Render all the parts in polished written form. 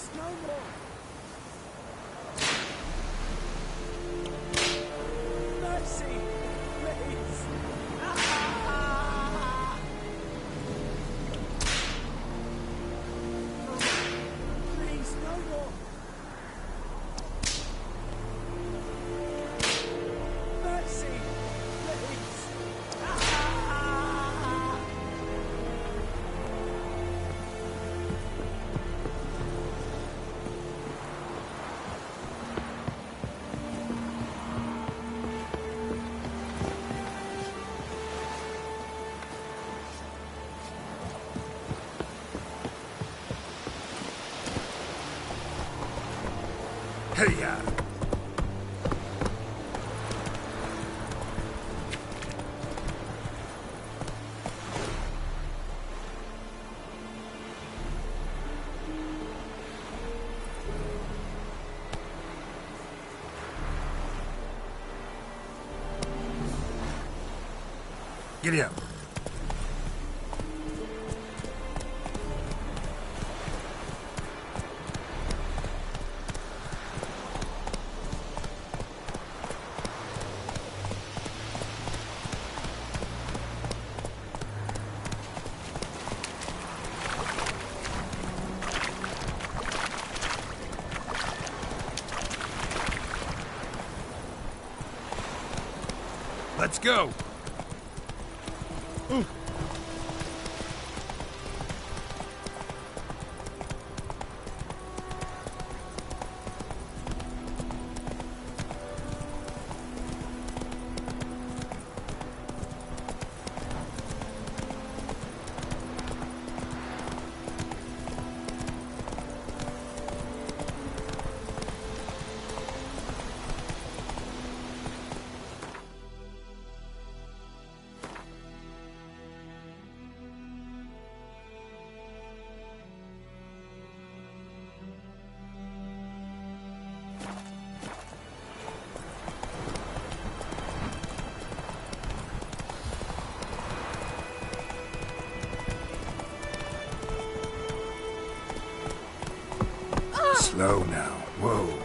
Please, no more. Mercy, please. Ah! Please, no more. Mercy, please. Ah! Hey-ya! Giddy up. Let's go! Ooh. Slow now. Whoa.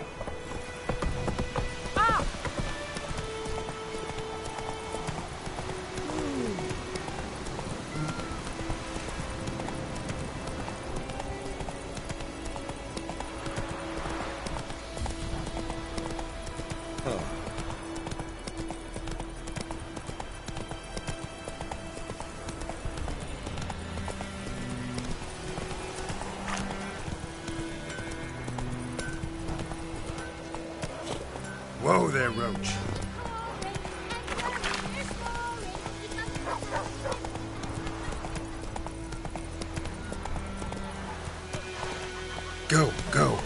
Whoa there, Roach. Go, go.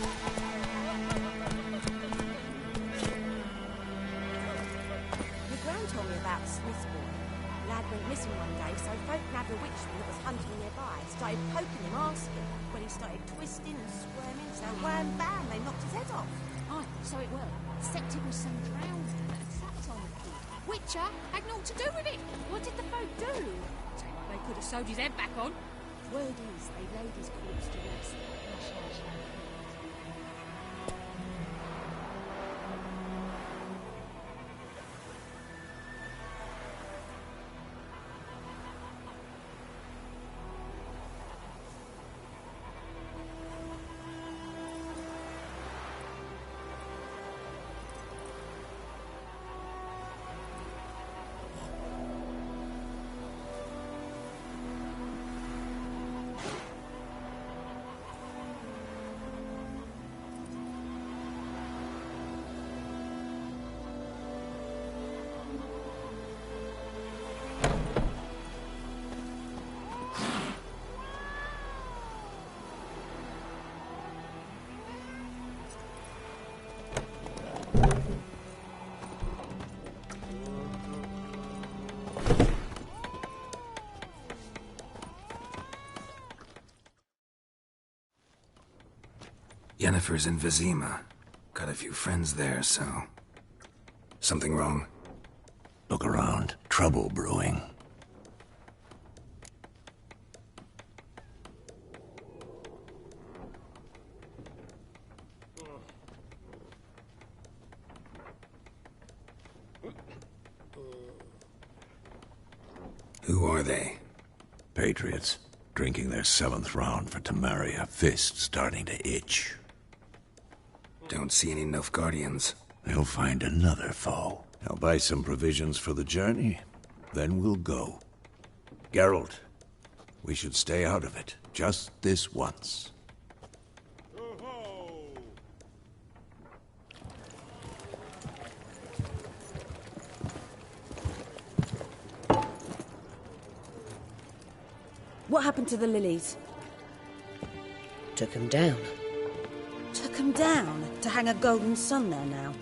Your gran told me about Smith's boy. Lad went missing one day, so folk nabbed a witchman that was hunting nearby. Started poking him, asking. Well, he started twisting and squirming, so wham bam, they knocked his head off. Oh, so it were. Except it was some drowning that attacked on the kid. Witcher had naught to do with it. What did the folk do? Tell you what, they could have sewed his head back on. Word is, they laid his corpse to rest. Hush, hush, hush. Yennefer's in Vizima. Got a few friends there, so... Something wrong? Look around. Trouble brewing. Who are they? Patriots, drinking their 7th round for Tamaria, fist starting to itch. Don't see any Nilfgaardians. They'll find another foe. I'll buy some provisions for the journey, then we'll go. Geralt, we should stay out of it, just this once. What happened to the lilies? Took him down. Took them down to hang a golden sun there now.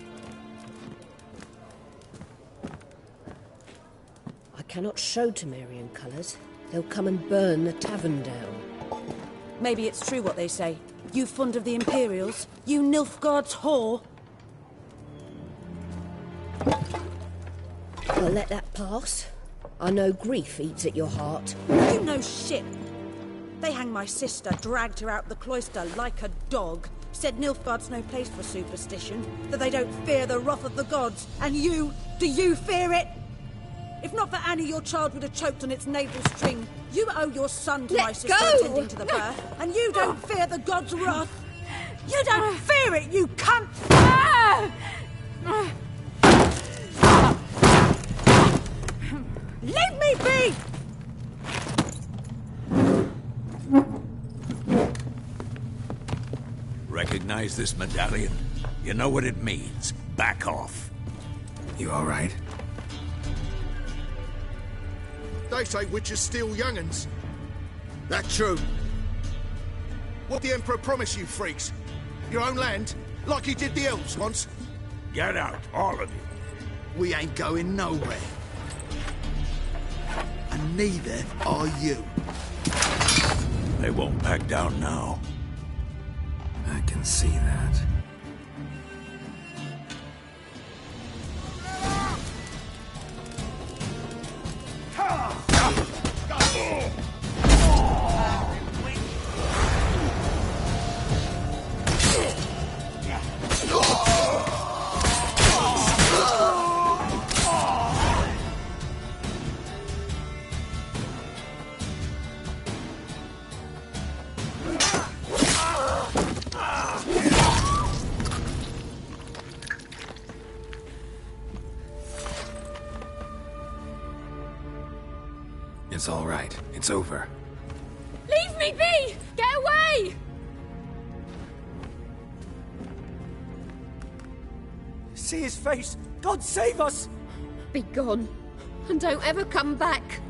I cannot show Temerian colours. They'll come and burn the tavern down. Maybe it's true what they say. You fond of the Imperials? You Nilfgaard's whore? I'll let that pass. I know grief eats at your heart. You know shit. They hanged my sister, dragged her out the cloister like a dog. Said Nilfgaard's no place for superstition, that they don't fear the wrath of the gods. And you, do you fear it? If not for Annie, your child would have choked on its navel string. You owe your son to my sister attending to the birth, and you don't fear the gods' wrath. You don't fear it, you cunt! Leave me be! Recognize this medallion? You know what it means. Back off. You all right? They say witches steal young'uns. That true? What the Emperor promise you, freaks? Your own land? Like he did the elves once? Get out, all of you. We ain't going nowhere. And neither are you. They won't back down now. I can see that. It's all right. It's over. Leave me be! Get away! See his face! God save us! Be gone, and don't ever come back.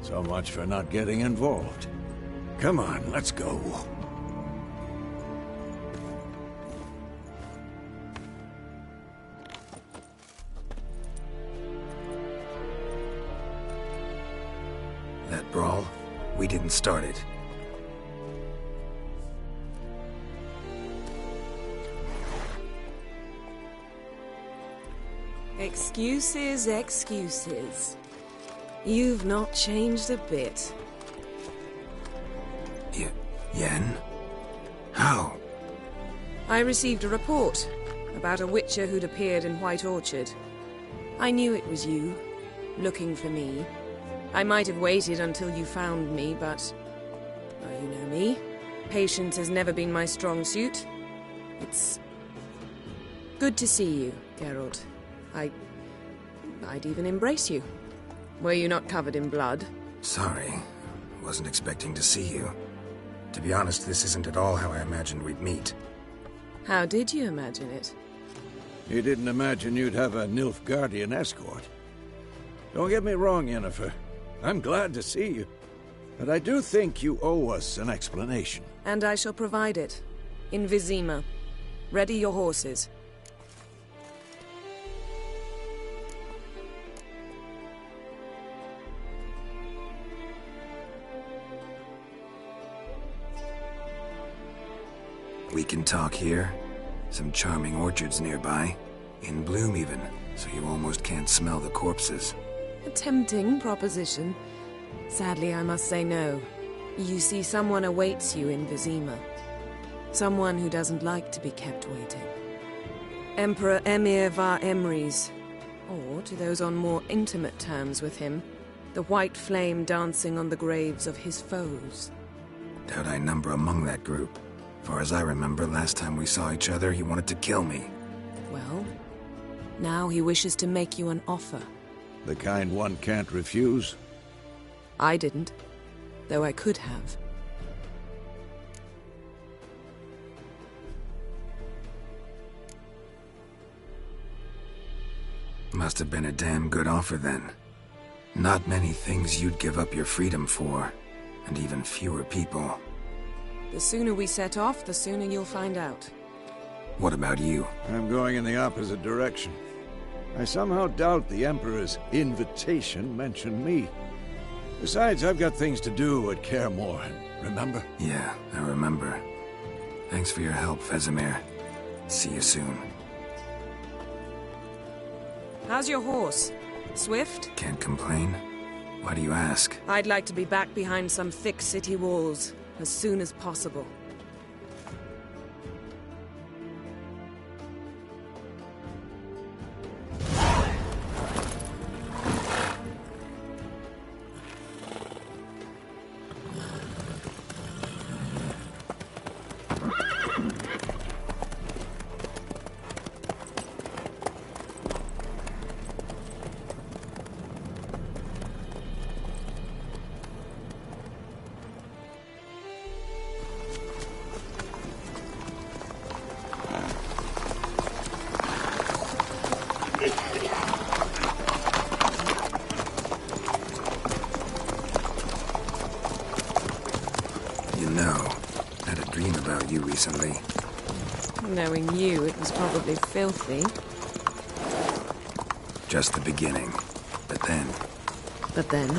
So much for not getting involved. Come on, let's go. That brawl, we didn't start it. Excuses, excuses. You've not changed a bit. Yen? How? I received a report about a witcher who'd appeared in White Orchard. I knew it was you, looking for me. I might have waited until you found me, but... well, you know me. Patience has never been my strong suit. It's... good to see you, Geralt. I'd even embrace you. Were you not covered in blood? Sorry. Wasn't expecting to see you. To be honest, this isn't at all how I imagined we'd meet. How did you imagine it? You didn't imagine you'd have a Nilfgaardian escort. Don't get me wrong, Yennefer. I'm glad to see you. But I do think you owe us an explanation. And I shall provide it. In Vizima. Ready your horses. We can talk here. Some charming orchards nearby. In bloom even, so you almost can't smell the corpses. A tempting proposition. Sadly, I must say no. You see, someone awaits you in Vizima. Someone who doesn't like to be kept waiting. Emperor Emir var Emrys. Or, to those on more intimate terms with him, the white flame dancing on the graves of his foes. Doubt I number among that group. Far as I remember, last time we saw each other, he wanted to kill me. Well, now he wishes to make you an offer. The kind one can't refuse? I didn't, though I could have. Must have been a damn good offer then. Not many things you'd give up your freedom for, and even fewer people. The sooner we set off, the sooner you'll find out. What about you? I'm going in the opposite direction. I somehow doubt the Emperor's invitation mentioned me. Besides, I've got things to do at Kaer Morhen, remember? Yeah, I remember. Thanks for your help, Vesemir. See you soon. How's your horse? Swift? Can't complain. Why do you ask? I'd like to be back behind some thick city walls as soon as possible. You know, I had a dream about you recently. Knowing you, it was probably filthy. Just the beginning. But then... But then...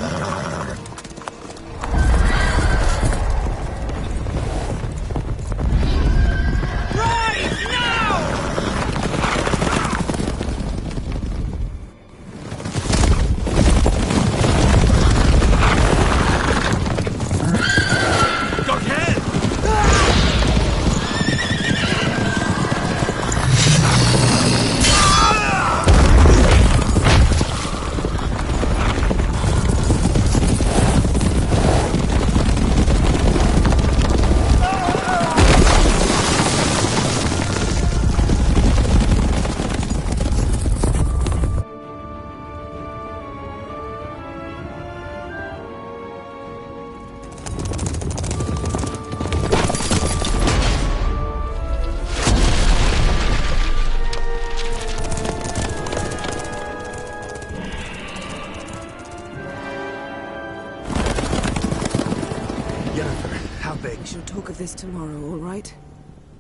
We shall talk of this tomorrow, all right?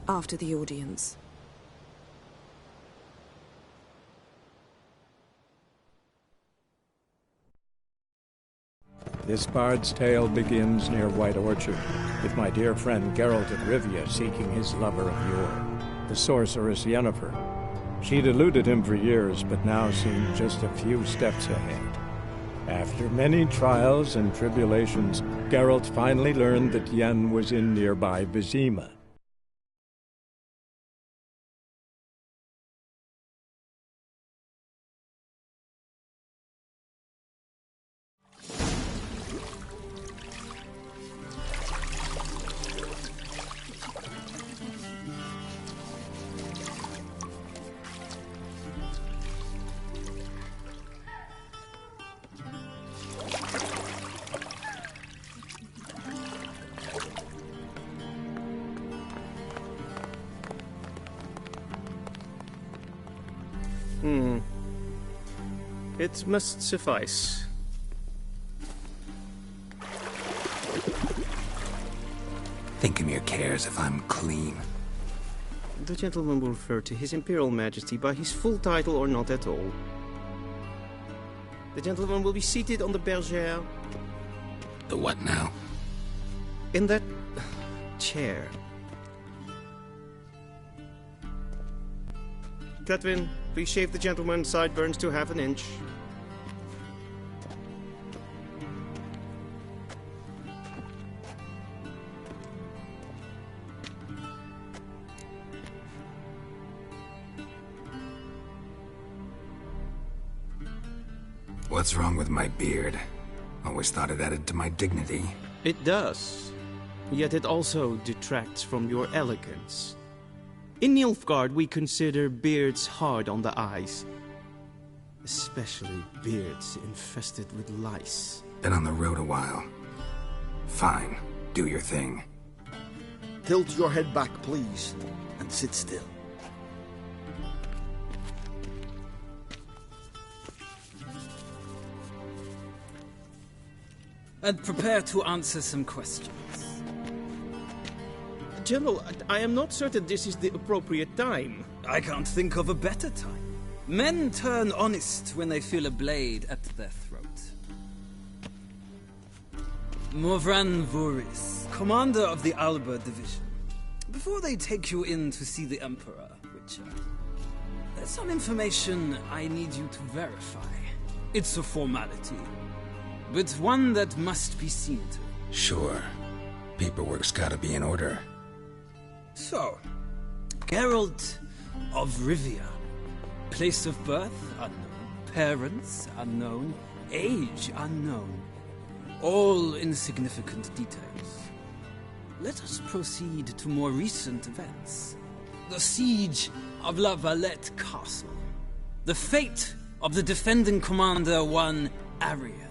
After the audience. This bard's tale begins near White Orchard, with my dear friend Geralt of Rivia seeking his lover of yore, the sorceress Yennefer. She'd eluded him for years, but now seemed just a few steps ahead. After many trials and tribulations, Geralt finally learned that Yen was in nearby Vizima. It must suffice. Thinking cares if I'm clean. The gentleman will refer to His Imperial Majesty by his full title or not at all. The gentleman will be seated on the bergère. The what now? In that chair. Cletwin, please shave the gentleman's sideburns to half an inch. What's wrong with my beard? Always thought it added to my dignity. It does. Yet it also detracts from your elegance. In Nilfgaard, we consider beards hard on the eyes. Especially beards infested with lice. Been on the road a while. Fine. Do your thing. Tilt your head back, please, and sit still. And prepare to answer some questions. General, I am not certain this is the appropriate time. I can't think of a better time. Men turn honest when they feel a blade at their throat. Morvran Voris, commander of the Alba Division. Before they take you in to see the Emperor, Witcher, there's some information I need you to verify. It's a formality, but one that must be seen to. Sure. Paperwork's gotta be in order. So, Geralt of Rivia. Place of birth unknown. Parents unknown. Age unknown. All insignificant details. Let us proceed to more recent events. The siege of La Valette Castle. The fate of the defending commander, one Arian.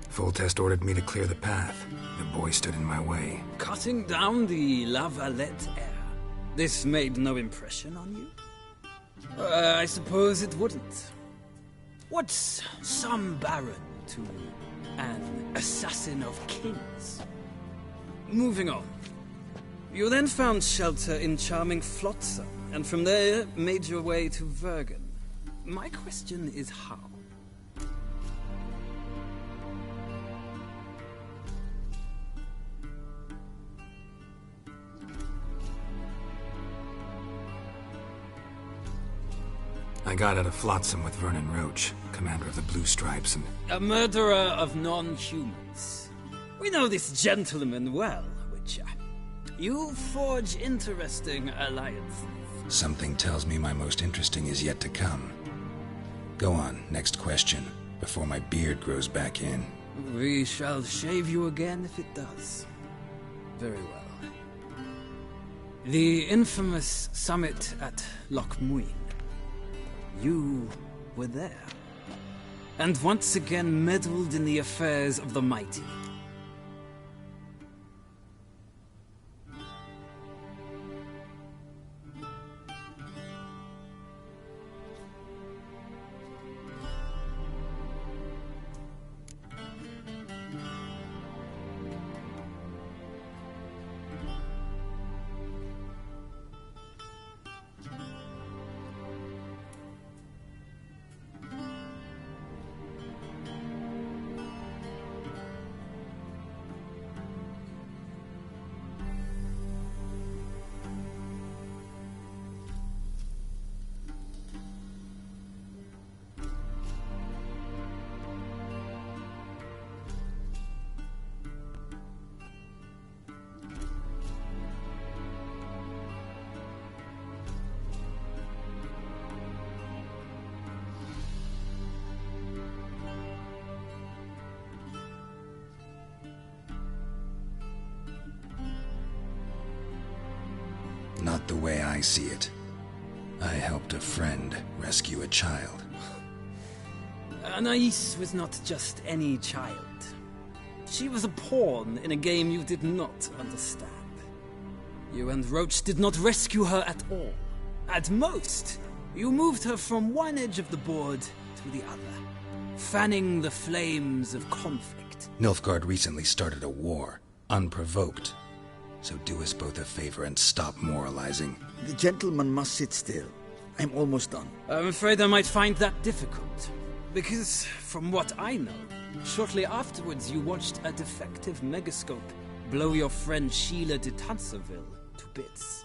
Foltest ordered me to clear the path. The boy stood in my way. Cutting down the La Valette heir. This made no impression on you? I suppose it wouldn't. What's some baron to an assassin of kings? Moving on. You then found shelter in charming Flotsam, and from there made your way to Vergen. My question is how? I got out of Flotsam with Vernon Roach, commander of the Blue Stripes, and... A murderer of non-humans. We know this gentleman well, Witcher. You forge interesting alliances. Something tells me my most interesting is yet to come. Go on, next question, before my beard grows back in. We shall shave you again if it does. Very well. The infamous summit at Loch Muin. You were there. And once again meddled in the affairs of the mighty. the way I see it. I helped a friend rescue a child. Anais was not just any child. She was a pawn in a game you did not understand. You and Roach did not rescue her at all. At most, you moved her from one edge of the board to the other, fanning the flames of conflict. Nilfgaard recently started a war, unprovoked. So do us both a favor and stop moralizing. The gentleman must sit still. I'm almost done. I'm afraid I might find that difficult. Because, from what I know, shortly afterwards you watched a defective megascope blow your friend Sheila de Tanserville to bits.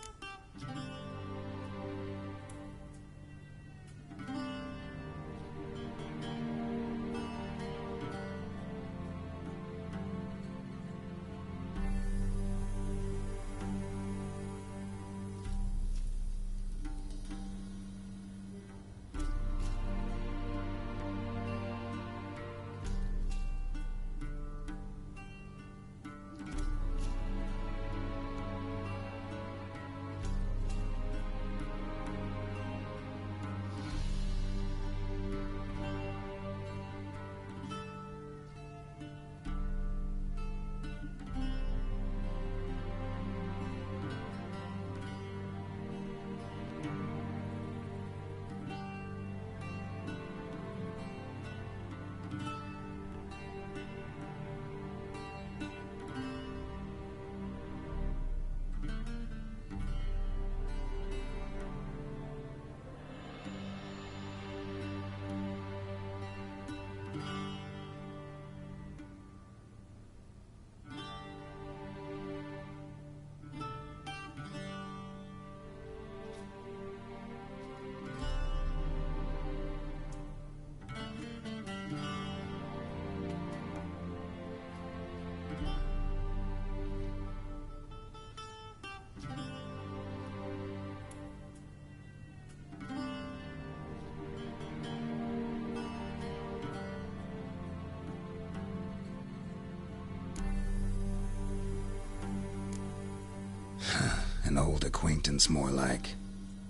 An old acquaintance, more like.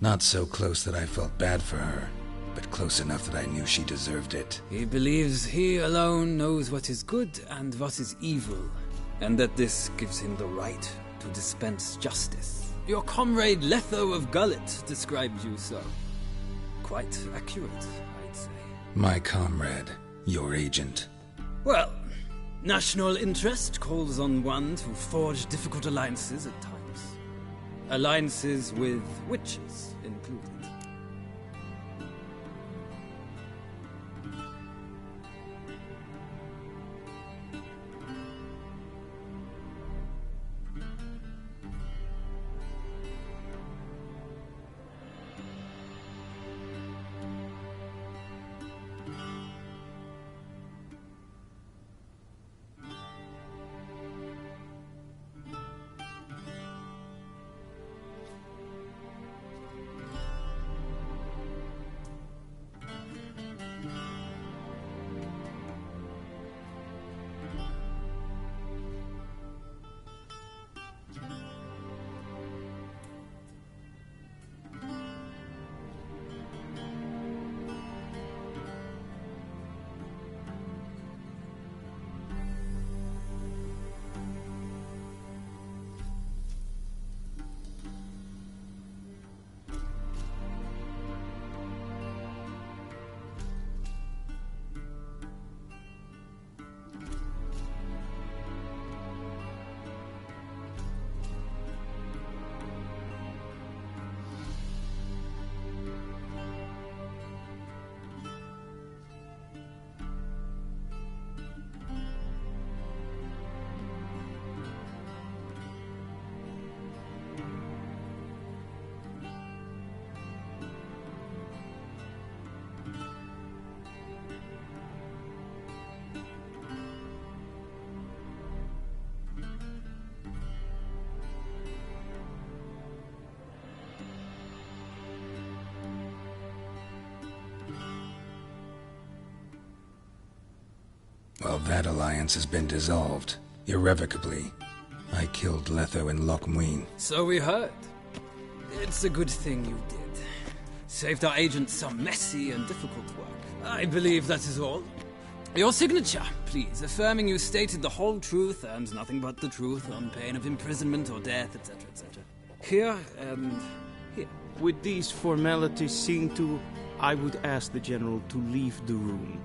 Not so close that I felt bad for her, but close enough that I knew she deserved it. He believes he alone knows what is good and what is evil, and that this gives him the right to dispense justice. Your comrade Letho of Gullet described you so. Quite accurate, I'd say. My comrade, your agent. Well, national interest calls on one to forge difficult alliances at times. Alliances with witches included. Well, that alliance has been dissolved, irrevocably. I killed Letho in Loch Muin. So we heard. It's a good thing you did. Saved our agent some messy and difficult work. I believe that is all. Your signature, please, affirming you stated the whole truth and nothing but the truth on pain of imprisonment or death, etc., etc. Here and here. With these formalities seen to, I would ask the General to leave the room.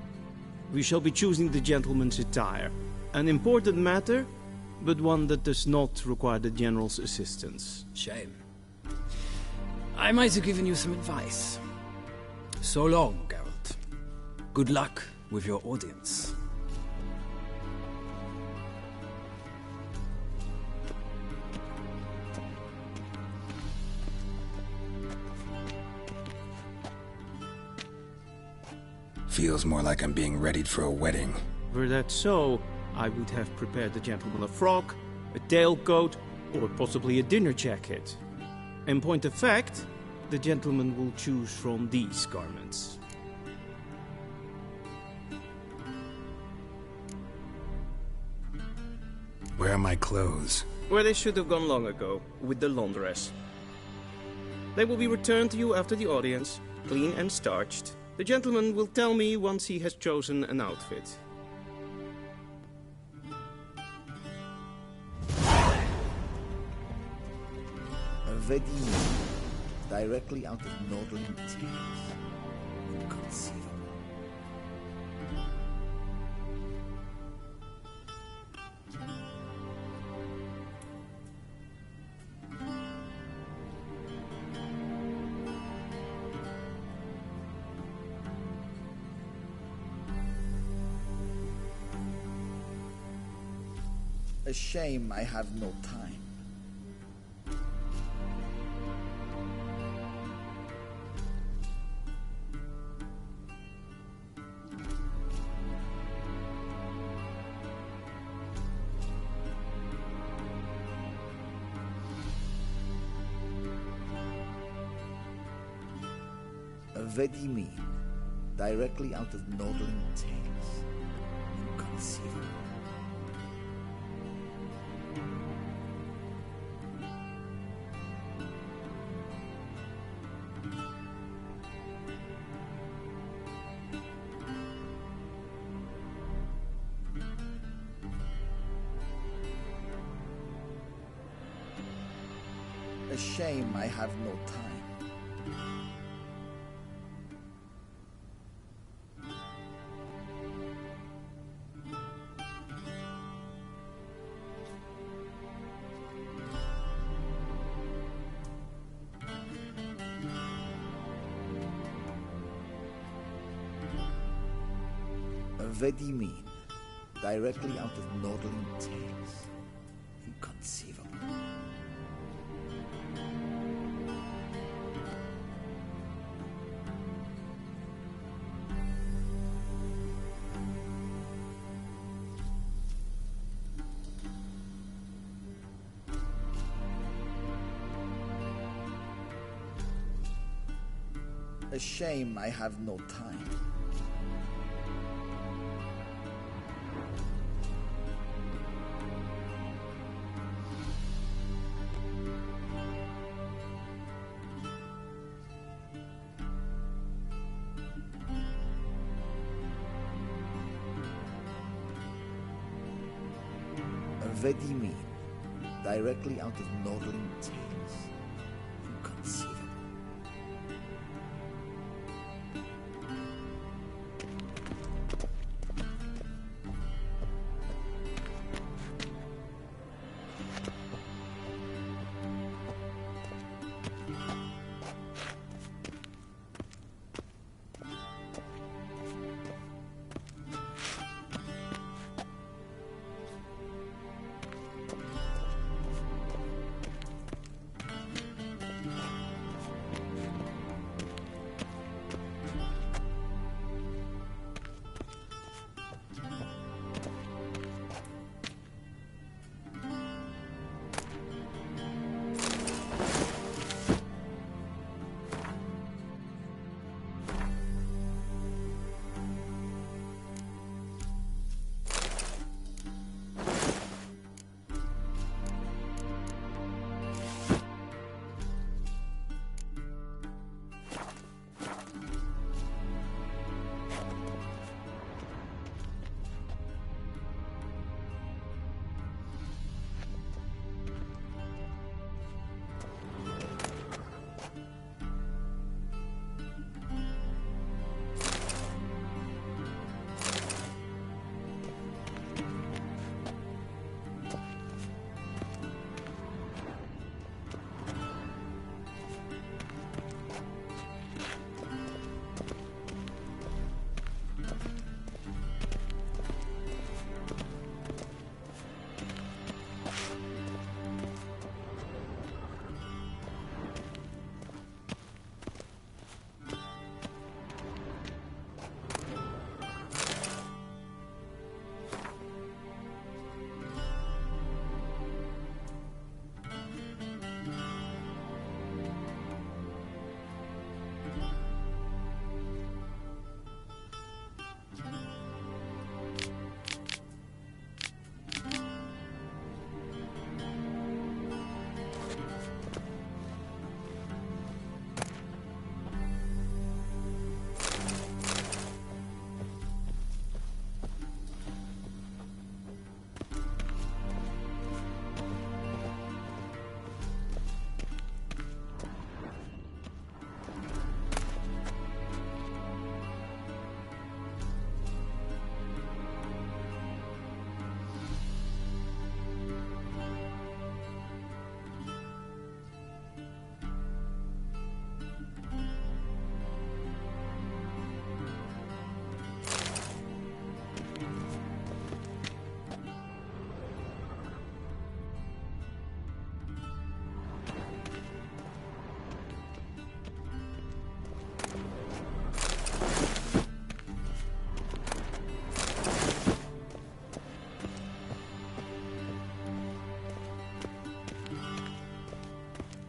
We shall be choosing the gentleman's attire. An important matter, but one that does not require the General's assistance. Shame. I might have given you some advice. So long, Geralt. Good luck with your audience. Feels more like I'm being readied for a wedding. Were that so, I would have prepared the gentleman a frock, a tailcoat, or possibly a dinner jacket. In point of fact, the gentleman will choose from these garments. Where are my clothes? Where they should have gone long ago, with the laundress. They will be returned to you after the audience, clean and starched. The gentleman will tell me once he has chosen an outfit. A wedding directly out of Nordling tales. Inconceivable. A shame I have no time. A Vedimi, directly out of Nordling tales. Inconceivable. A shame I have no time. A Vedimin, directly out of Nordling tales. Inconceivable. A shame I have no time. A Vedimin, directly out of Nordling tales. Inconceivable.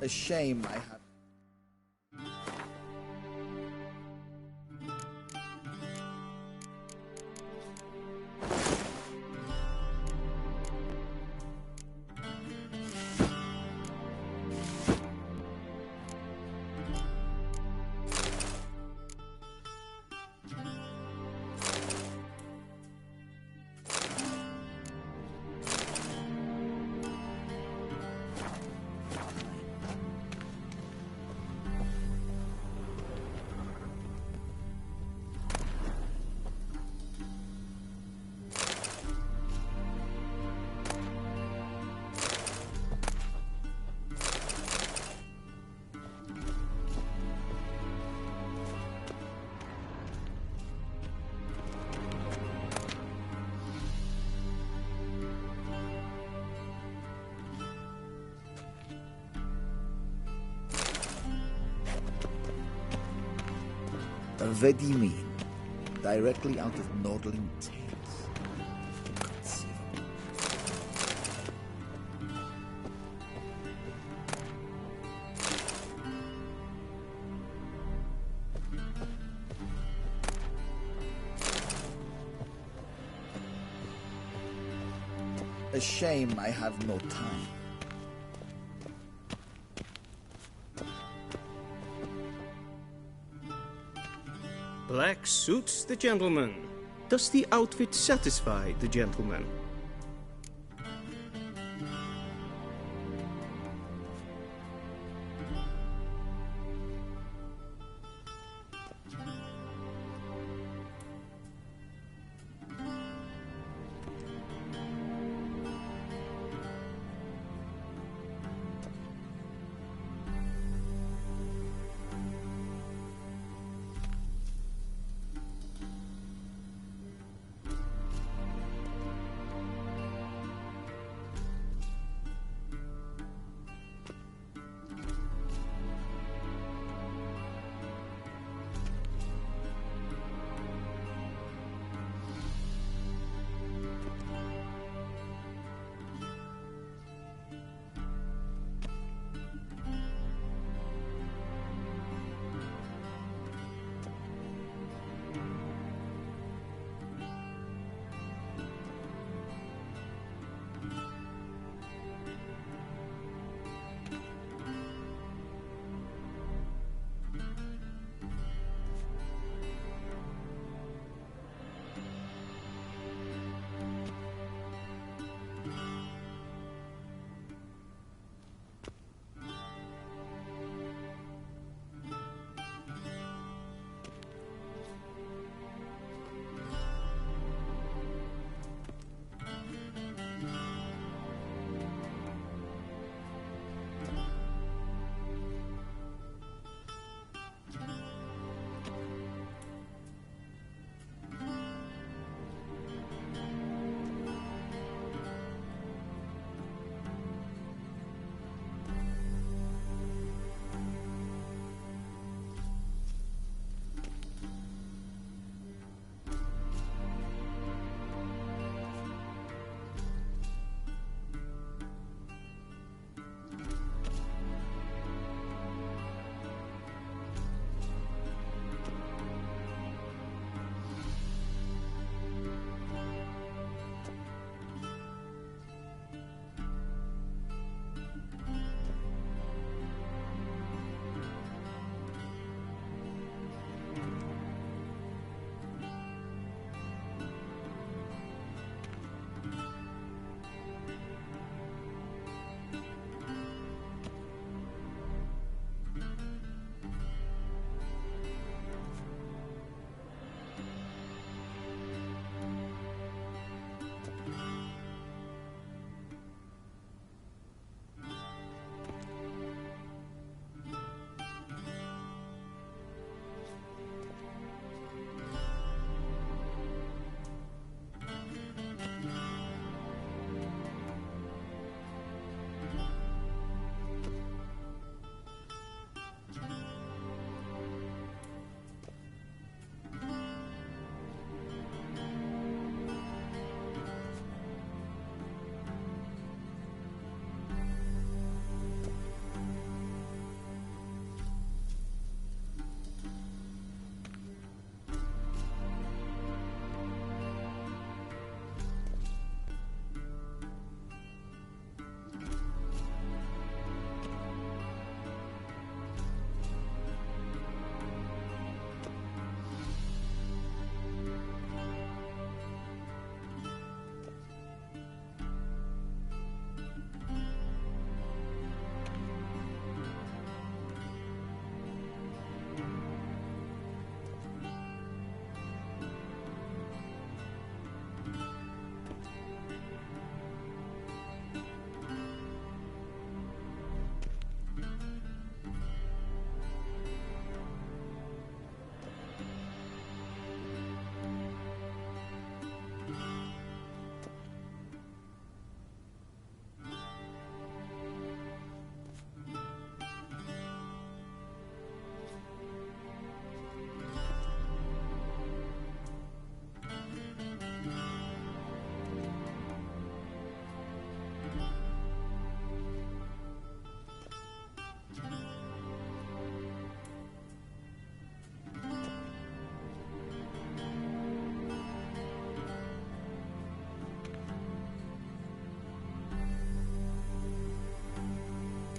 A shame I have... Vedimin, directly out of Nordling Tales. Inconceivable. A shame I have no time. Black suits the gentleman. Does the outfit satisfy the gentleman?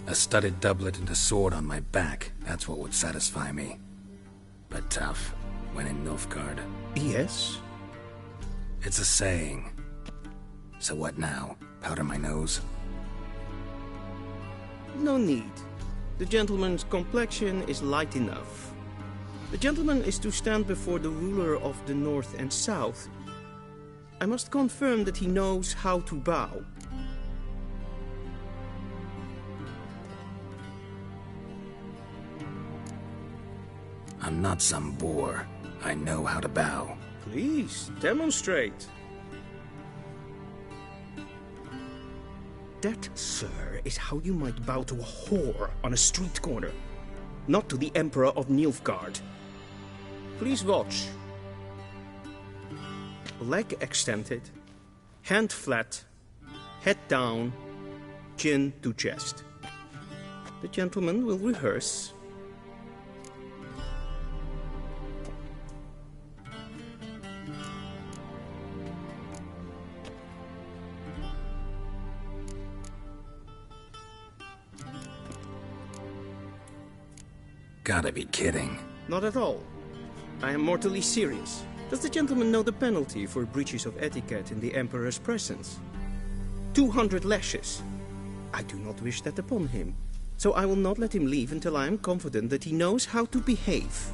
A studded doublet and a sword on my back, that's what would satisfy me. But tough, when in Nilfgaard. Yes? It's a saying. So what now? Powder my nose? No need. The gentleman's complexion is light enough. The gentleman is to stand before the ruler of the North and South. I must confirm that he knows how to bow. I'm not some boor. I know how to bow. Please, demonstrate. That, sir, is how you might bow to a whore on a street corner, not to the Emperor of Nilfgaard. Please watch. Leg extended, hand flat, head down, chin to chest. The gentleman will rehearse. Gotta be kidding. Not at all. I am mortally serious. Does the gentleman know the penalty for breaches of etiquette in the Emperor's presence? 200 lashes. I do not wish that upon him, so I will not let him leave until I am confident that he knows how to behave.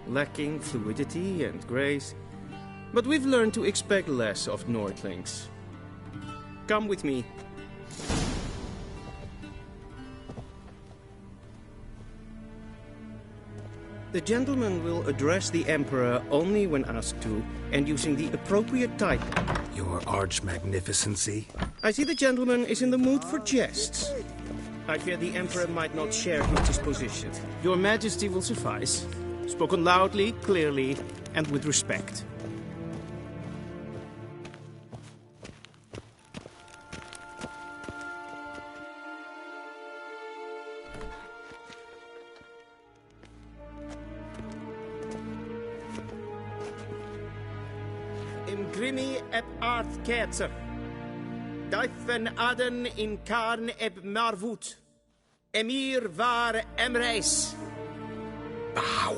Lacking fluidity and grace. But we've learned to expect less of Nordlings. Come with me. The gentleman will address the Emperor only when asked to, and using the appropriate title. Your Arch-Magnificency? I see the gentleman is in the mood for jests. I fear the Emperor might not share his disposition. Your Majesty will suffice. Spoken loudly, clearly, and with respect. Im grimi eb art ketzer. Daifen aden in karn eb marvut. Emir var emreis. Bow.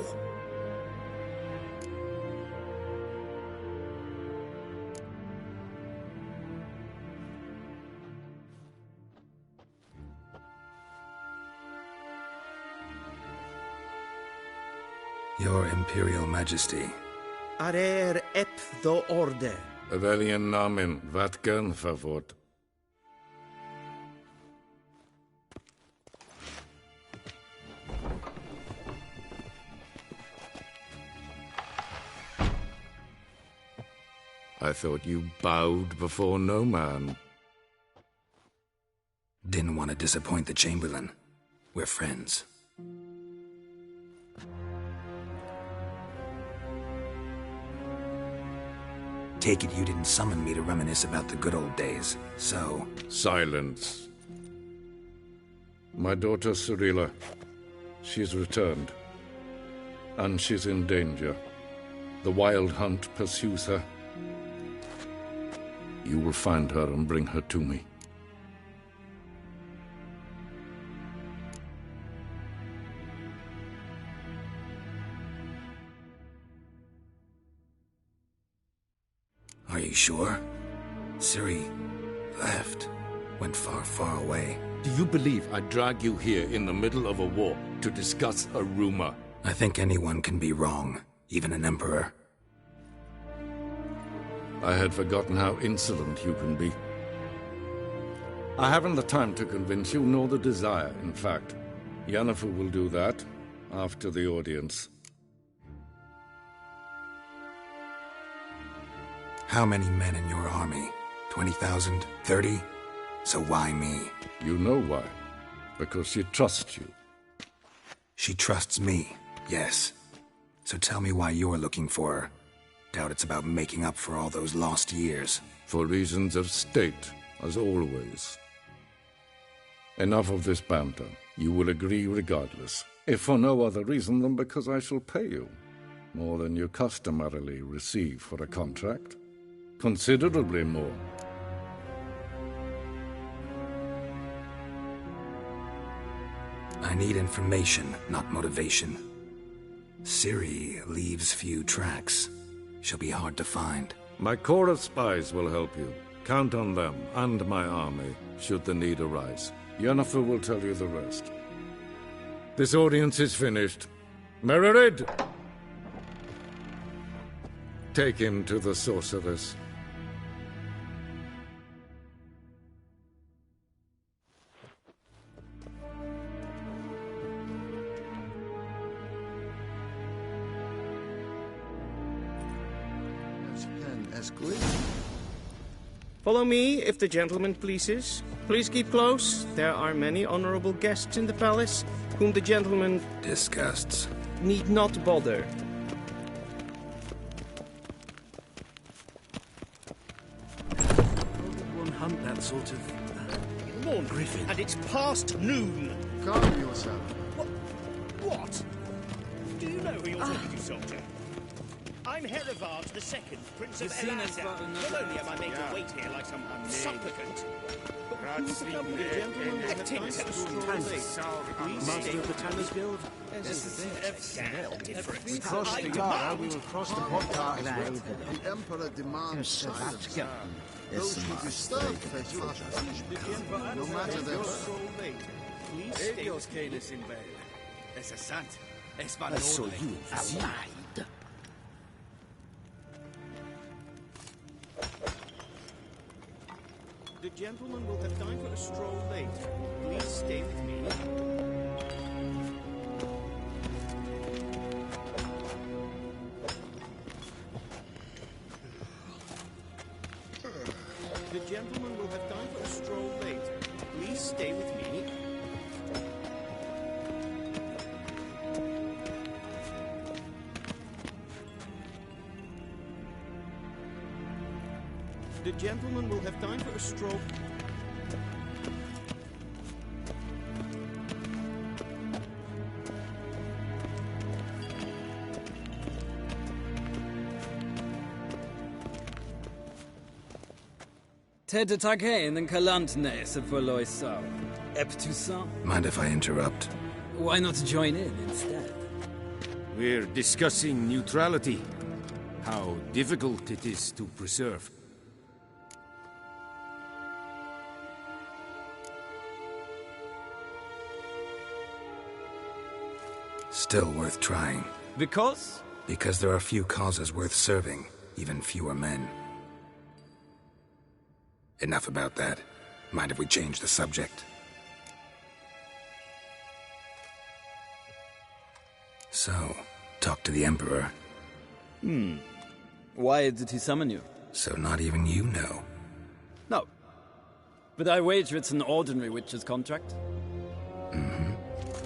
Your Imperial Majesty. Arer ep do orde. Welchen Namen, wat gern verwort? I thought you bowed before no man. Didn't want to disappoint the Chamberlain. We're friends. Take it you didn't summon me to reminisce about the good old days, so... Silence. My daughter Cyrilla, she's returned. And she's in danger. The Wild Hunt pursues her. You will find her and bring her to me. Are you sure? Ciri left. Went far, far away. Do you believe I'd drag you here in the middle of a war to discuss a rumor? I think anyone can be wrong, even an emperor. I had forgotten how insolent you can be. I haven't the time to convince you, nor the desire, in fact. Yennefer will do that after the audience. How many men in your army? 20,000? 30? So why me? You know why. Because she trusts you. She trusts me, yes. So tell me why you're looking for her. Doubt it's about making up for all those lost years. For reasons of state, as always. Enough of this banter. You will agree regardless, if for no other reason than because I shall pay you. More than you customarily receive for a contract. Considerably more. I need information, not motivation. Ciri leaves few tracks. She'll be hard to find. My corps of spies will help you. Count on them and my army, should the need arise. Yennefer will tell you the rest. This audience is finished. Mererid! Take him to the sorceress. Follow me, if the gentleman pleases. Please keep close. There are many honorable guests in the palace, whom the gentleman... disgusts. ...need not bother. One hunt that sort of... Morn, Griffin. and it's past noon. Calm yourself. What? Do you know who you're talking to, soldier? I'm Herivard II, Prince of Elaza. Not only am I made to wait here like some supplicant, but who's the company gentleman? Master of the Tanners Guild? We cross the Yara, we will cross the Pottar as well. The Emperor demands silence. Those who disturb face fascism, no matter their... Ellos canes in Bale. Es a sant. Es van So you lied. The gentleman will have time for a stroll later. Please stay with me. The gentleman will have time for a stroll later. Please stay with me. The gentleman will have time for a stroll. Ted Taghain and Kalantne se förloisar. Eptusan. Mind if I interrupt? Why not join in instead? We're discussing neutrality. How difficult it is to preserve. Still worth trying. Because? Because there are few causes worth serving, even fewer men. Enough about that. Mind if we change the subject? So, talk to the Emperor. Why did he summon you? So not even you know. No. But I wager it's an ordinary witch's contract. Mm-hmm.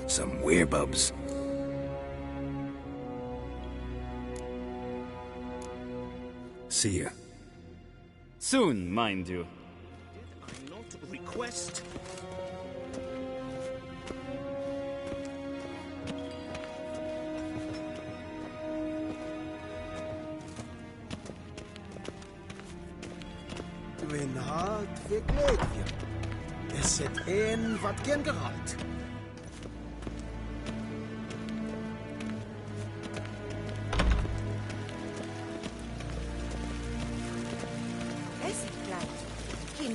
Some werebubs. See ya. Soon, mind you. Did I not request? Dwi'n hard fi gleddio. Es het een wat gen gehad.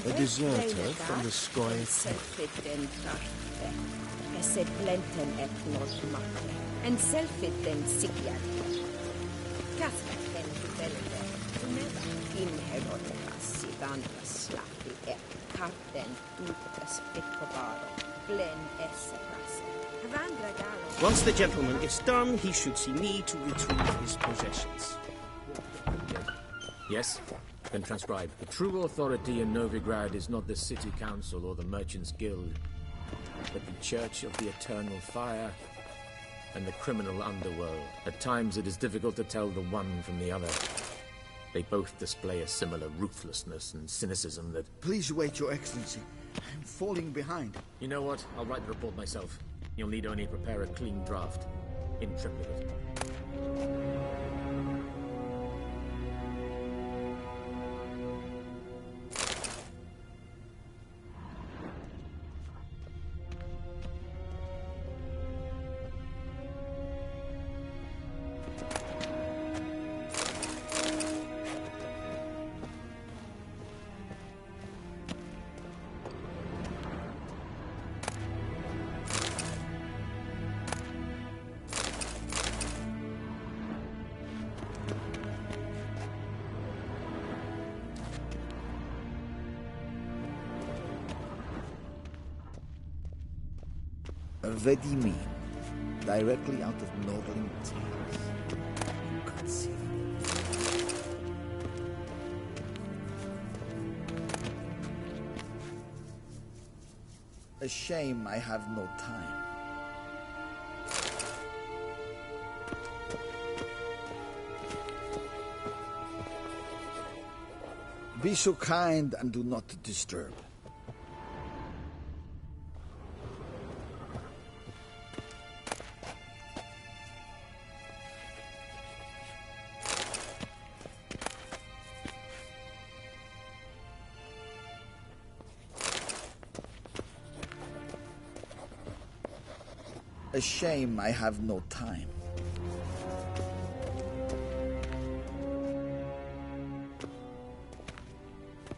A deserter from the sky. And self-it sikiad. Kasvaten hyvelde. In herotehassi vandraslapi karten tuutas pikkobaro. Glen esseprase. Once the gentleman is done, he should see me to retrieve his possessions. Yes? Then transcribe. The true authority in Novigrad is not the City Council or the Merchants' Guild, but the Church of the Eternal Fire, and the criminal underworld. At times it is difficult to tell the one from the other. They both display a similar ruthlessness and cynicism that... Please wait, Your Excellency. I'm falling behind. You know what? I'll write the report myself. You'll need only prepare a clean draft. In triplicate. Vedimi, directly out of Norling Tales. Inconceivable. A shame I have no time. Be so kind and do not disturb. A shame I have no time.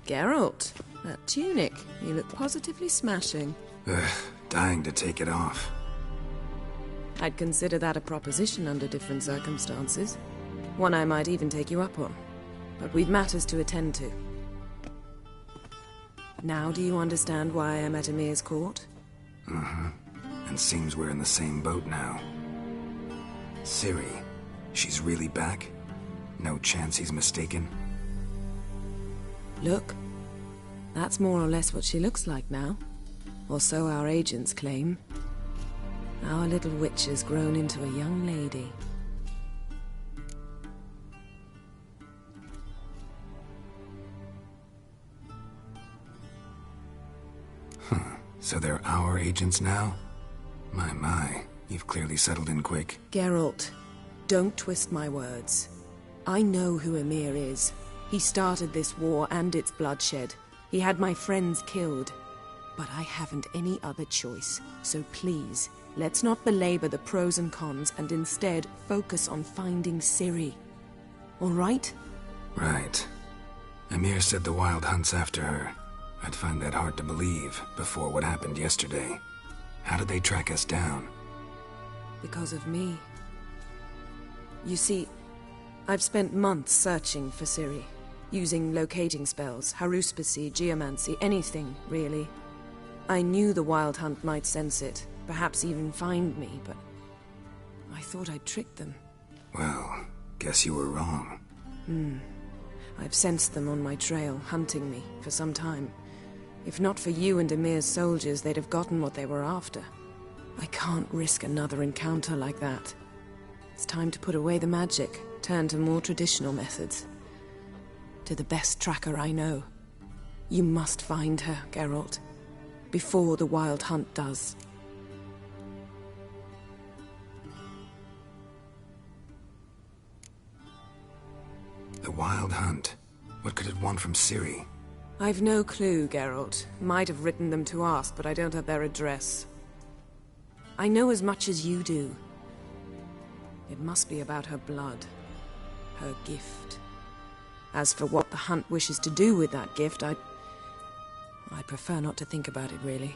Geralt, that tunic. You look positively smashing. Ugh, dying to take it off. I'd consider that a proposition under different circumstances. One I might even take you up on. But we've matters to attend to. Now do you understand why I'm at Emir's court? Mm-hmm. And seems we're in the same boat now. Ciri, she's really back? No chance he's mistaken? Look, that's more or less what she looks like now. Or so our agents claim. Our little witch has grown into a young lady. Huh. So they're our agents now? My, you've clearly settled in quick. Geralt, don't twist my words. I know who Emir is. He started this war and its bloodshed. He had my friends killed. But I haven't any other choice. So please, let's not belabor the pros and cons and instead focus on finding Ciri. All right? Right. Emir said the Wild Hunt's after her. I'd find that hard to believe before what happened yesterday. How did they track us down? Because of me. You see, I've spent months searching for Ciri, using locating spells, haruspicy, geomancy, anything, really. I knew the Wild Hunt might sense it, perhaps even find me, but I thought I'd tricked them. Well, guess you were wrong. I've sensed them on my trail, hunting me, for some time. If not for you and Emir's soldiers, they'd have gotten what they were after. I can't risk another encounter like that. It's time to put away the magic, turn to more traditional methods. To the best tracker I know. You must find her, Geralt. Before the Wild Hunt does. The Wild Hunt? What could it want from Ciri? I've no clue, Geralt. Might have written them to ask, but I don't have their address. I know as much as you do. It must be about her blood. Her gift. As for what the Hunt wishes to do with that gift, I prefer not to think about it, really.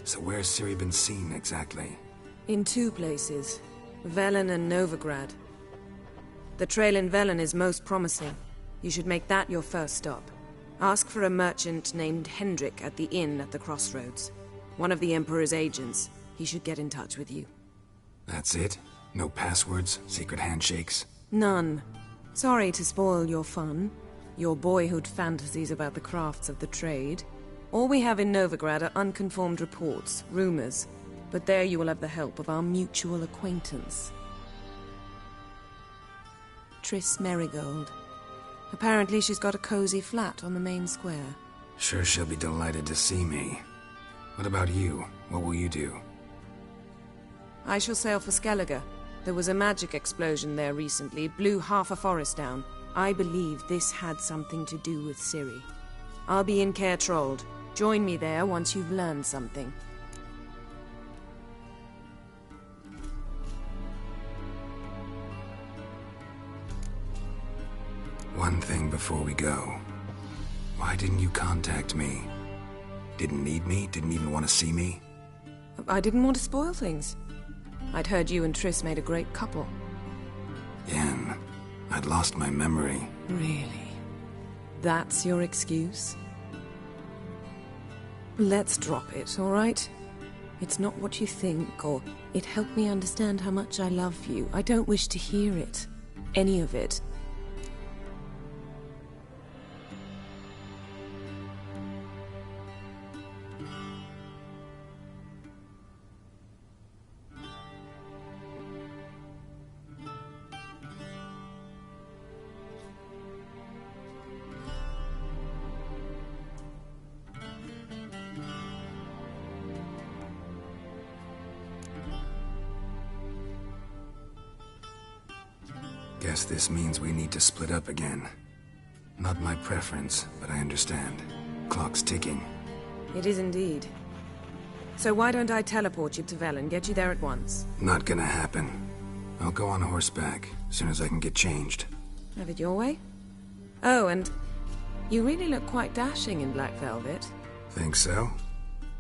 So where's Ciri been seen, exactly? In 2 places. Velen and Novigrad. The trail in Velen is most promising. You should make that your first stop. Ask for a merchant named Hendrik at the inn at the crossroads. One of the Emperor's agents. He should get in touch with you. That's it? No passwords? Secret handshakes? None. Sorry to spoil your fun. Your boyhood fantasies about the crafts of the trade. All we have in Novigrad are unconfirmed reports, rumors. But there you will have the help of our mutual acquaintance. Triss Merigold. Apparently she's got a cozy flat on the main square. Sure she'll be delighted to see me. What about you? What will you do? I shall sail for Skellige. There was a magic explosion there recently, blew half a forest down. I believe this had something to do with Ciri. I'll be in Caer Trold. Join me there once you've learned something. One thing before we go. Why didn't you contact me? Didn't need me? Didn't even want to see me? I didn't want to spoil things. I'd heard you and Triss made a great couple. Yen, I'd lost my memory. Really? That's your excuse? Let's drop it, all right? It's not what you think, or it helped me understand how much I love you. I don't wish to hear it. Any of it. Guess this means we need to split up again. Not my preference, but I understand. Clock's ticking. It is indeed. So why don't I teleport you to Velen, get you there at once? Not gonna happen. I'll go on horseback, as soon as I can get changed. Have it your way? Oh, and you really look quite dashing in black velvet. Think so?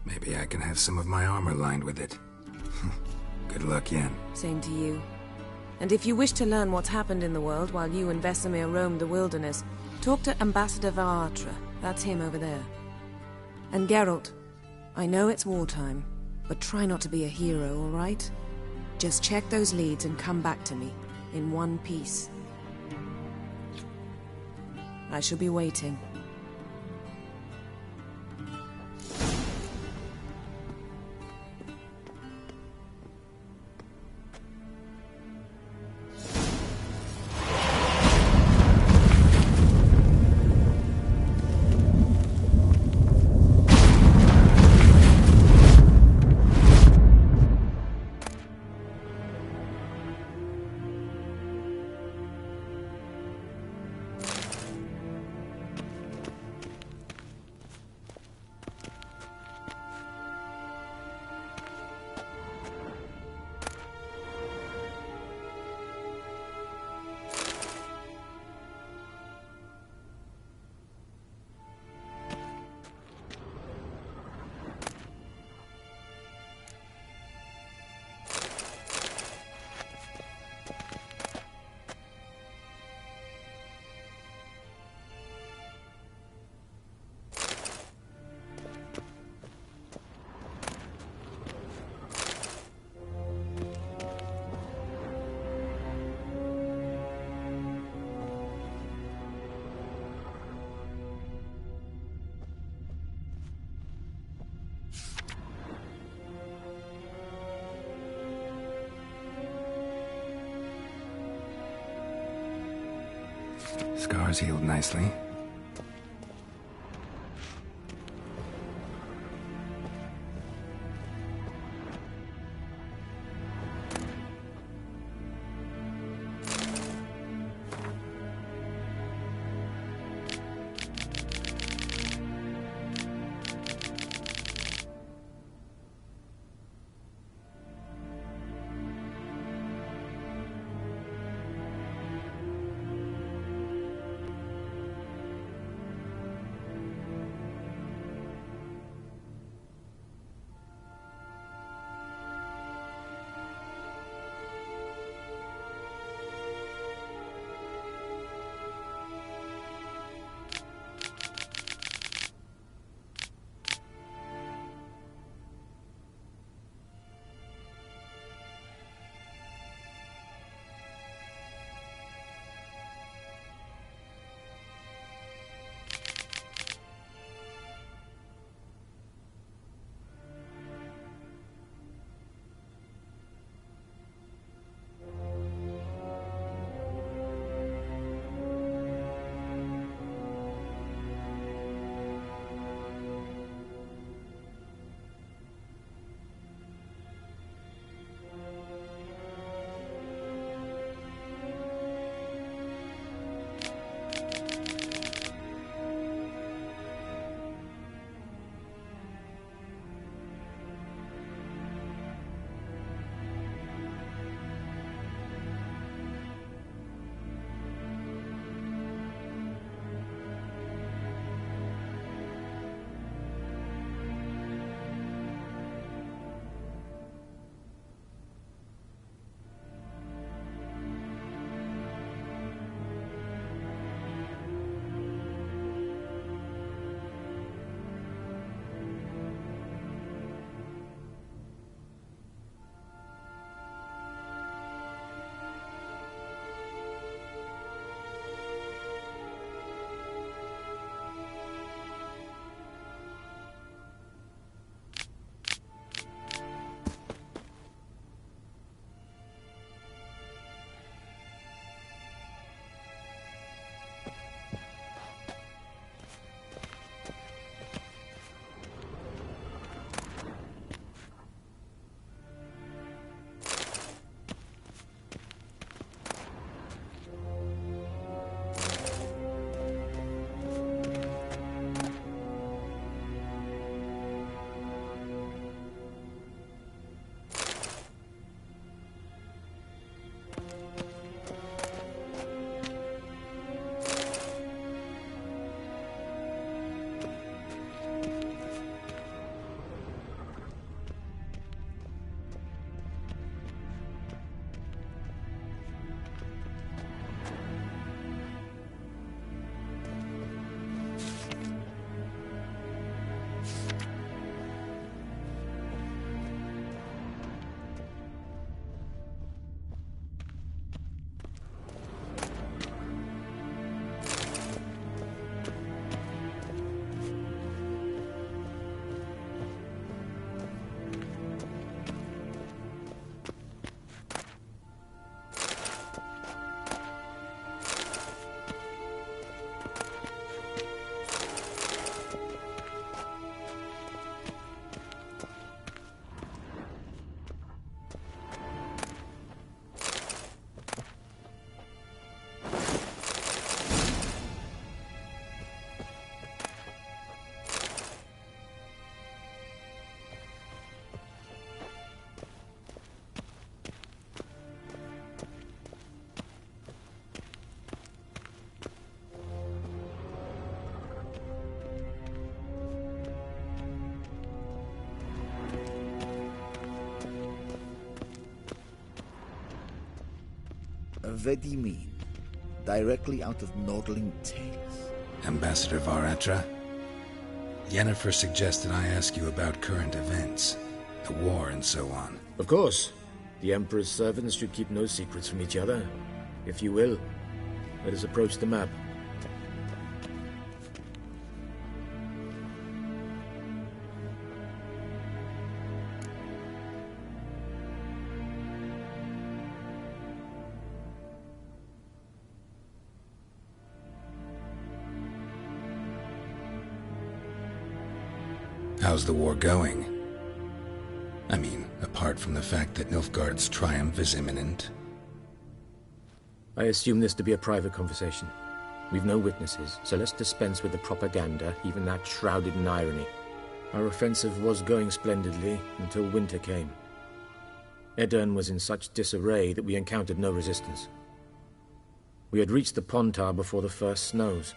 Maybe I can have some of my armor lined with it. Good luck, Yen. Same to you. And if you wish to learn what's happened in the world while you and Vesemir roamed the wilderness, talk to Ambassador Varatra. That's him over there. And Geralt, I know it's wartime, but try not to be a hero, all right? Just check those leads and come back to me, in one piece. I shall be waiting. Scars healed nicely. Vedimin, directly out of Nordling tales. Ambassador Varatra? Yennefer suggested I ask you about current events, the war and so on. Of course. The Emperor's servants should keep no secrets from each other. If you will, let us approach the map. How's the war going? I mean, apart from the fact that Nilfgaard's triumph is imminent. I assume this to be a private conversation. We've no witnesses, so let's dispense with the propaganda, even that shrouded in irony. Our offensive was going splendidly until winter came. Edirn was in such disarray that we encountered no resistance. We had reached the Pontar before the first snows.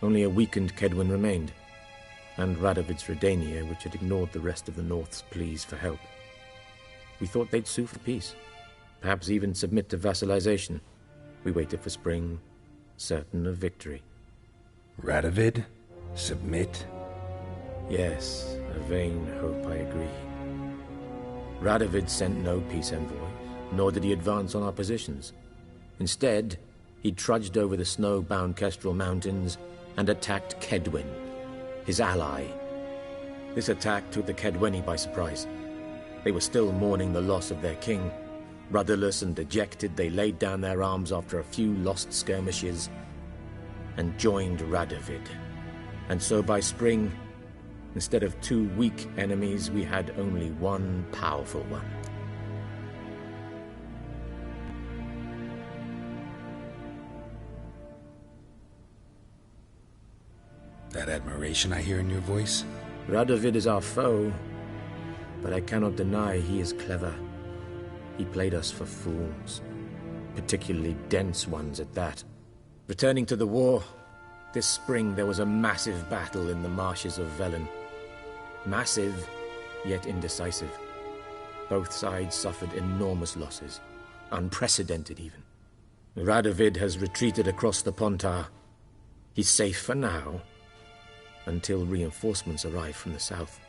Only a weakened Kedwin remained, and Radovid's Redania, which had ignored the rest of the North's pleas for help. We thought they'd sue for peace, perhaps even submit to vassalization. We waited for spring, certain of victory. Radovid? Submit? Yes, a vain hope, I agree. Radovid sent no peace envoys, nor did he advance on our positions. Instead, he trudged over the snow-bound Kestrel Mountains and attacked Kedwin, his ally. This attack took the Kedweni by surprise. They were still mourning the loss of their king. Rudderless and dejected, they laid down their arms after a few lost skirmishes and joined Radovid. And so by spring, instead of 2 weak enemies, we had only one powerful one. That admiration I hear in your voice? Radovid is our foe, but I cannot deny he is clever. He played us for fools, particularly dense ones at that. Returning to the war, this spring there was a massive battle in the marshes of Velen. Massive, yet indecisive. Both sides suffered enormous losses, unprecedented even. Radovid has retreated across the Pontar. He's safe for now, until reinforcements arrive from the south.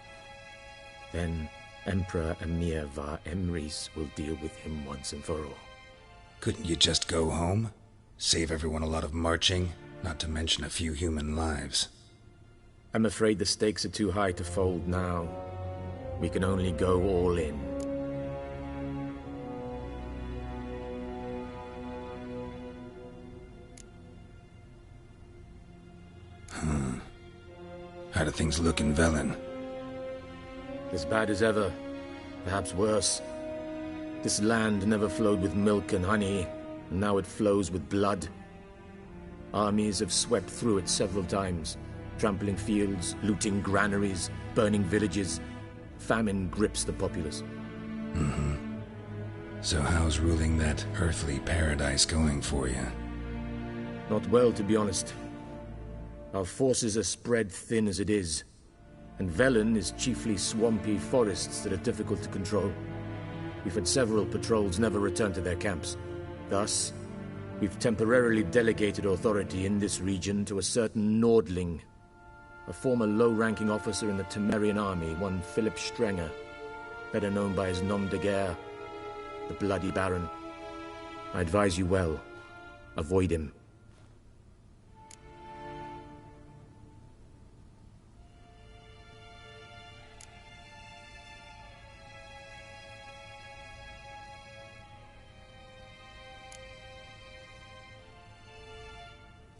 Then Emperor Emir var Emrys will deal with him once and for all. Couldn't you just go home? Save everyone a lot of marching, not to mention a few human lives. I'm afraid the stakes are too high to fold now. We can only go all in. How do things look in Velen? As bad as ever, perhaps worse. This land never flowed with milk and honey, and now it flows with blood. Armies have swept through it several times, trampling fields, looting granaries, burning villages. Famine grips the populace. So how's ruling that earthly paradise going for you? Not well, to be honest. Our forces are spread thin as it is, and Velen is chiefly swampy forests that are difficult to control. We've had several patrols never return to their camps. Thus, we've temporarily delegated authority in this region to a certain Nordling, a former low-ranking officer in the Temerian army, one Philip Strenger, better known by his nom de guerre, the Bloody Baron. I advise you well. Avoid him.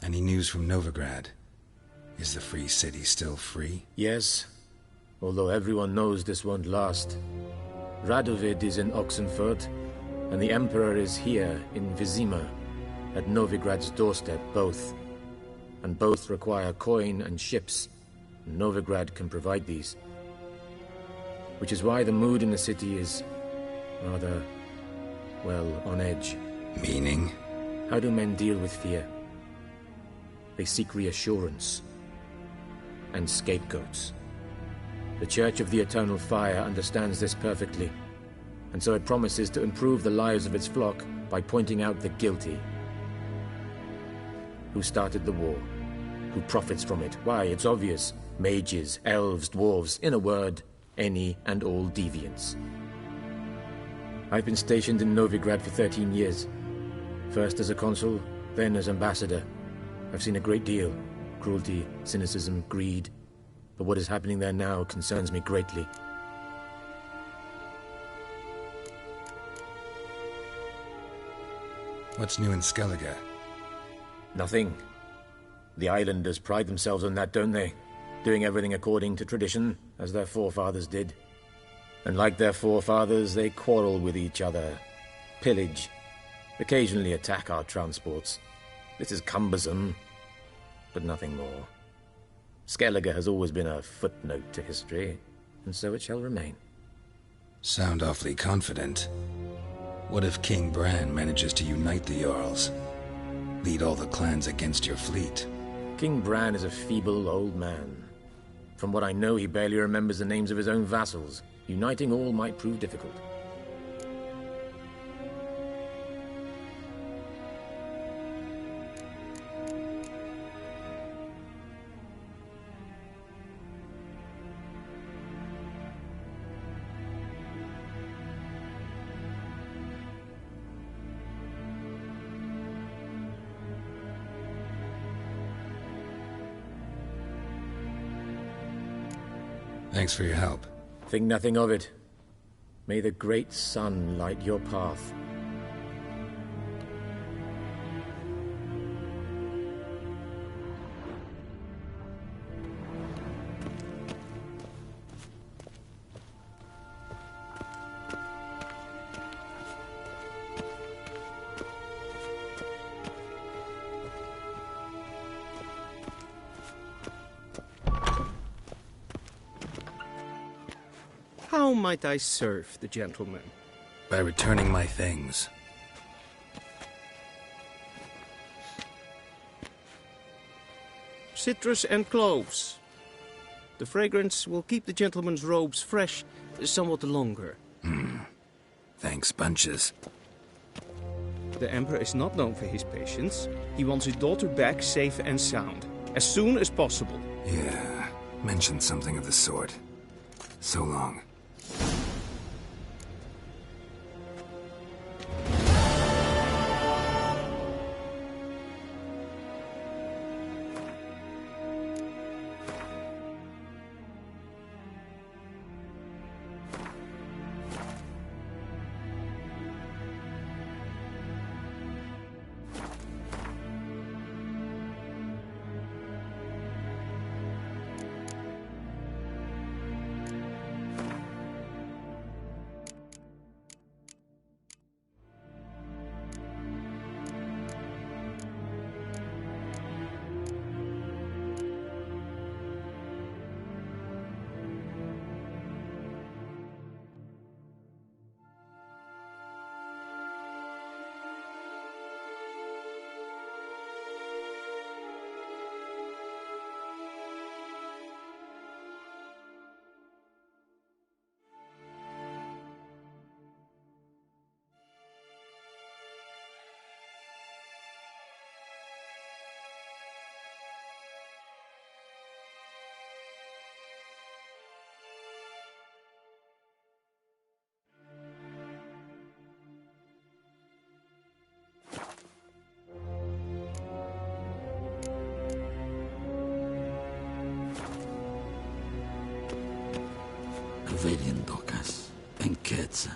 Any news from Novigrad? Is the free city still free? Yes, although everyone knows this won't last. Radovid is in Oxenfurt, and the Emperor is here in Vizima, at Novigrad's doorstep, both. And both require coin and ships. Novigrad can provide these. Which is why the mood in the city is rather, well, on edge. Meaning? How do men deal with fear? They seek reassurance and scapegoats. The Church of the Eternal Fire understands this perfectly, and so it promises to improve the lives of its flock by pointing out the guilty. Who started the war? Who profits from it? Why, it's obvious. Mages, elves, dwarves, in a word, any and all deviants. I've been stationed in Novigrad for 13 years. First as a consul, then as ambassador. I've seen a great deal. Cruelty, cynicism, greed. But what is happening there now concerns me greatly. What's new in Skellige? Nothing. The islanders pride themselves on that, don't they? Doing everything according to tradition, as their forefathers did. And like their forefathers, they quarrel with each other, pillage, occasionally attack our transports. This is cumbersome, but nothing more. Skellige has always been a footnote to history, and so it shall remain. Sound awfully confident. What if King Bran manages to unite the Jarls? Lead all the clans against your fleet? King Bran is a feeble old man. From what I know, he barely remembers the names of his own vassals. Uniting all might prove difficult. Thanks for your help. Think nothing of it. May the great sun light your path. How might I serve the gentleman? By returning my things. Citrus and cloves. The fragrance will keep the gentleman's robes fresh somewhat longer. Thanks, bunches. The Emperor is not known for his patience. He wants his daughter back safe and sound, as soon as possible. Yeah, mentioned something of the sort. So long. Velian Dokas, Enquetza.